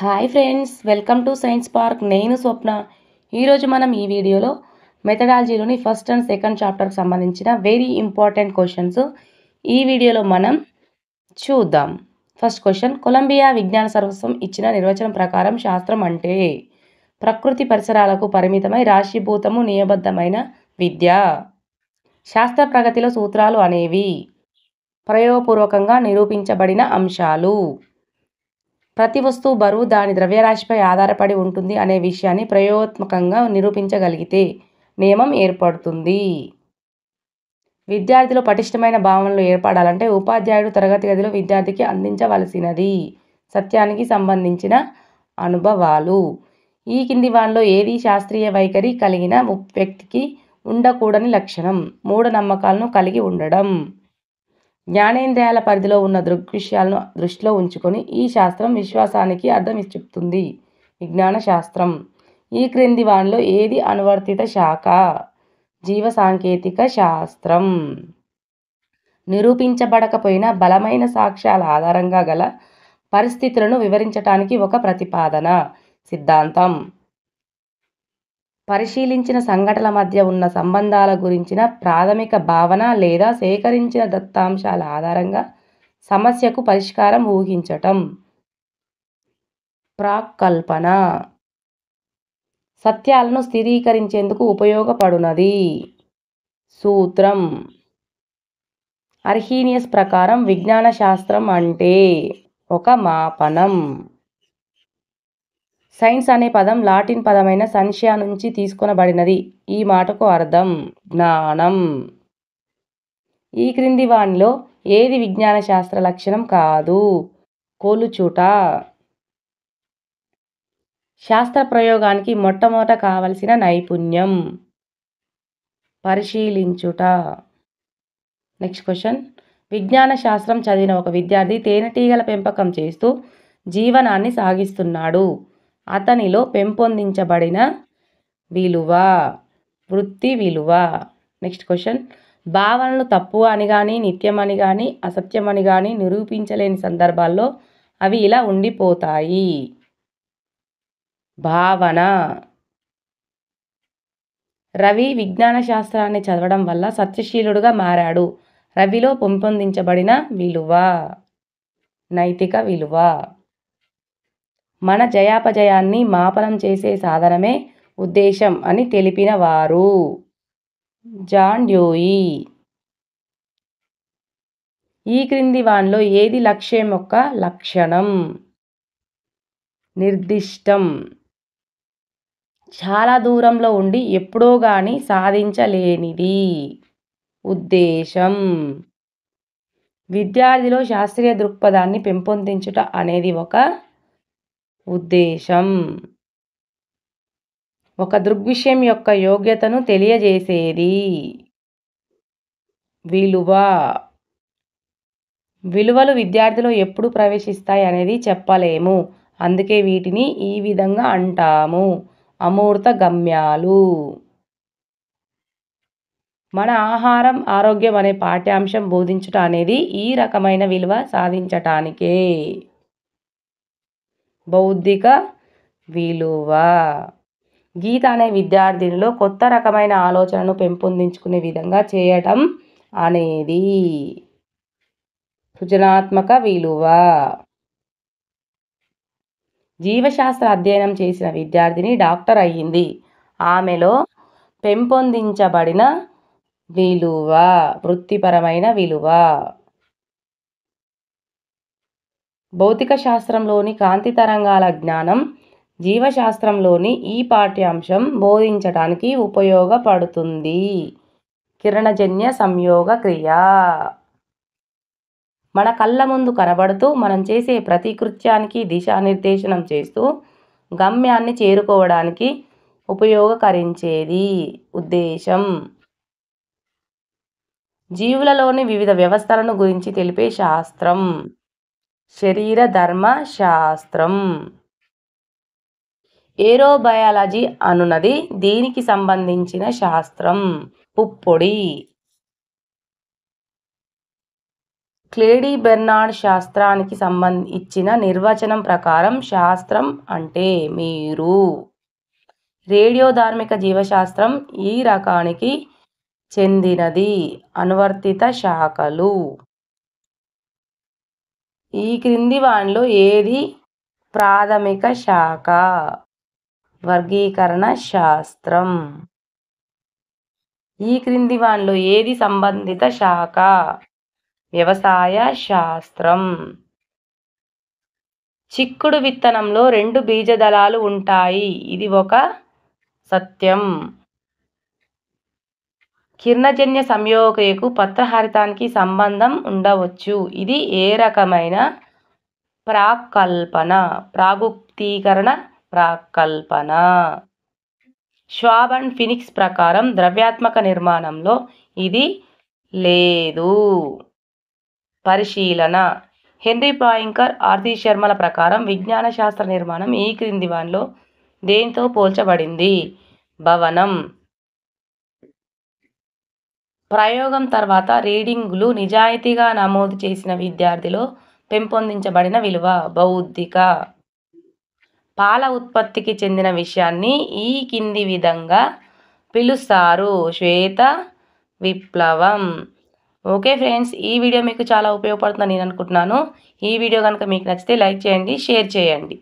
Hi friends, welcome to science park. నేను స్వప్న. ఈరోజు మనం ఈ వీడియోలో మెథడాలజీలోని ఫస్ట్ అండ్ సెకండ్ చాప్టర్కి సంబంధించిన వెరీ ఇంపార్టెంట్ క్వశ్చన్స్ ఈ వీడియోలో మనం చూద్దాం. ఫస్ట్ క్వశ్చన్, కొలంబియా విజ్ఞాన సర్వస్వం ఇచ్చిన నిర్వచనం ప్రకారం శాస్త్రం అంటే ప్రకృతి పరిసరాలకు పరిమితమై రాశీభూతము నియబద్ధమైన విద్య. శాస్త్ర ప్రగతిలో సూత్రాలు అనేవి ప్రయోగపూర్వకంగా నిరూపించబడిన అంశాలు. ప్రతి వస్తువు బరువు దాని ద్రవ్యరాశిపై ఆధారపడి ఉంటుంది అనే విషయాన్ని ప్రయోగాత్మకంగా నిరూపించగలిగితే నియమం ఏర్పడుతుంది. విద్యార్థిలో పటిష్టమైన భావనలు ఏర్పడాలంటే ఉపాధ్యాయుడు తరగతి గదిలో విద్యార్థికి అందించవలసినది సత్యానికి సంబంధించిన అనుభవాలు. ఈ కింది వానిలో ఏది శాస్త్రీయ వైఖరి కలిగిన వ్యక్తికి ఉండకూడని లక్షణం? మూఢనమ్మకాలను కలిగి ఉండడం. జ్ఞానేంద్రియాల పరిధిలో ఉన్న దృగ్విషయాలను దృష్టిలో ఉంచుకొని ఈ శాస్త్రం విశ్వాసానికి అర్థం చెప్తుంది. విజ్ఞాన శాస్త్రం. ఈ క్రింది వానిలో ఏది అనువర్తిత శాఖ? జీవ సాంకేతిక శాస్త్రం. నిరూపించబడకపోయిన బలమైన సాక్ష్యాల ఆధారంగా గల పరిస్థితులను వివరించటానికి ఒక ప్రతిపాదన. సిద్ధాంతం. పరిశీలించిన సంఘటనల మధ్య ఉన్న సంబంధాల గురించిన ప్రాథమిక భావన లేదా సేకరించిన దత్తాంశాల ఆధారంగా సమస్యకు పరిష్కారం ఊహించటం. ప్రాక్కల్పన. సత్యాలను స్థిరీకరించేందుకు ఉపయోగపడునది. సూత్రం. అర్హీనియస్ ప్రకారం విజ్ఞాన శాస్త్రం అంటే ఒక మాపనం. సైన్స్ అనే పదం లాటిన్ పదమైన సైన్షియా నుంచి తీసుకొనబడినది. ఈ మాటకు అర్థం జ్ఞానం. ఈ క్రింది వానిలో ఏది విజ్ఞాన శాస్త్ర లక్షణం కాదు? కొలుచుట. శాస్త్ర ప్రయోగానికి మొట్టమొదట కావలసిన నైపుణ్యం. పరిశీలించుట. నెక్స్ట్ క్వశ్చన్, విజ్ఞాన శాస్త్రం చదివిన ఒక విద్యార్థి తేనెటీగల పెంపకం చేస్తూ జీవనాన్ని సాగిస్తున్నాడు. అతనిలో పెంపొందించబడిన విలువ. వృత్తి విలువ. నెక్స్ట్ క్వశ్చన్, భావనలు తప్పు అని కానీ నిత్యమని కానీ అసత్యమని కానీ నిరూపించలేని సందర్భాల్లో అవి ఇలా ఉండిపోతాయి. భావన. రవి విజ్ఞాన శాస్త్రాన్ని చదవడం వల్ల సత్యశీలుడుగా మారాడు. రవిలో పెంపొందించబడిన విలువ. నైతిక విలువ. మన జయాపజయాన్ని మాపనం చేసే సాధనమే ఉద్దేశం అని తెలిపిన వారు. John Dewey. ఈ క్రింది వానిలో ఏది లక్ష్యం యొక్క లక్షణం? నిర్దిష్టం. చాలా దూరంలో ఉండి ఎప్పుడో గాని సాధించలేనిది. ఉద్దేశం. విద్యార్థిలో శాస్త్రీయ దృక్పథాన్ని పెంపొందించుట అనేది ఒక ఉద్దేశం. ఒక దృగ్విషయం యొక్క యోగ్యతను తెలియజేసేది. విలువ. విలువలు విద్యార్థిలో ఎప్పుడు ప్రవేశిస్తాయి అనేది చెప్పలేము. అందుకే వీటిని ఈ విధంగా అంటాము, అమూర్త గమ్యాలు. మన ఆహారం ఆరోగ్యం అనే పాఠ్యాంశం బోధించుట అనేది ఈ రకమైన విలువ సాధించటానికే. బౌద్ధిక విలువ. గీత అనే విద్యార్థినిలో కొత్త రకమైన ఆలోచనను పెంపొందించుకునే విధంగా చేయటం అనేది సృజనాత్మక విలువ. జీవశాస్త్ర అధ్యయనం చేసిన విద్యార్థిని డాక్టర్ అయ్యింది. ఆమెలో పెంపొందించబడిన విలువ. వృత్తిపరమైన విలువ. భౌతిక శాస్త్రంలోని కాంతి తరంగాల జ్ఞానం జీవశాస్త్రంలోని ఈ పాఠ్యాంశం బోధించడానికి ఉపయోగపడుతుంది. కిరణజన్య సంయోగ క్రియ. మన కళ్ళ ముందు కనబడుతూ మనం చేసే ప్రతి కృత్యానికి దిశానిర్దేశనం చేస్తూ గమ్యాన్ని చేరుకోవడానికి ఉపయోగకరించేది. ఉద్దేశం. జీవులలోని వివిధ వ్యవస్థలను గురించి తెలిపే శాస్త్రం. శరీర ధర్మ శాస్త్రం. ఏరోబయాలజీ అనునది దీనికి సంబంధించిన శాస్త్రం. పుప్పొడి. క్లేడీ బెర్నార్డ్ శాస్త్రానికి ఇచ్చిన నిర్వచనం ప్రకారం శాస్త్రం అంటే మీరు. రేడియోధార్మిక జీవశాస్త్రం ఈ రకానికి చెందినది. అనువర్తిత శాఖలు. ఈ క్రింది వానిలో ఏది ప్రాథమిక శాఖ? వర్గీకరణ శాస్త్రం. ఈ క్రింది వానిలో ఏది సంబంధిత శాఖ? వ్యవసాయ శాస్త్రం. చిక్కుడు విత్తనంలో 2 బీజదళాలు ఉంటాయి. ఇది ఒక సత్యం. కిరణజన్య సంయోగకు పత్రహరితానికి సంబంధం ఉండవచ్చు. ఇది ఏ రకమైన ప్రాక్కల్పన? ప్రాగుప్తీకరణ ప్రాక్కల్పన. షాబ్ అండ్ ఫినిక్స్ ప్రకారం ద్రవ్యాత్మక నిర్మాణంలో ఇది లేదు. పరిశీలన. హెన్రీ పాయింకర్, ఆర్తి శర్మల ప్రకారం విజ్ఞాన శాస్త్ర నిర్మాణం ఈ క్రింది వానిలో దేనితో పోల్చబడింది? భవనం. ప్రయోగం తర్వాత రీడింగులు నిజాయితీగా నమోదు చేసిన విద్యార్థిలో పెంపొందించబడిన విలువ. బౌద్ధిక. పాల ఉత్పత్తికి చెందిన విషయాన్ని ఈ కింది విధంగా పిలుస్తారు. శ్వేత విప్లవం. ఓకే ఫ్రెండ్స్, ఈ వీడియో మీకు చాలా ఉపయోగపడుతుందని నేను అనుకుంటున్నాను. ఈ వీడియో కనుక మీకు నచ్చితే లైక్ చేయండి, షేర్ చేయండి.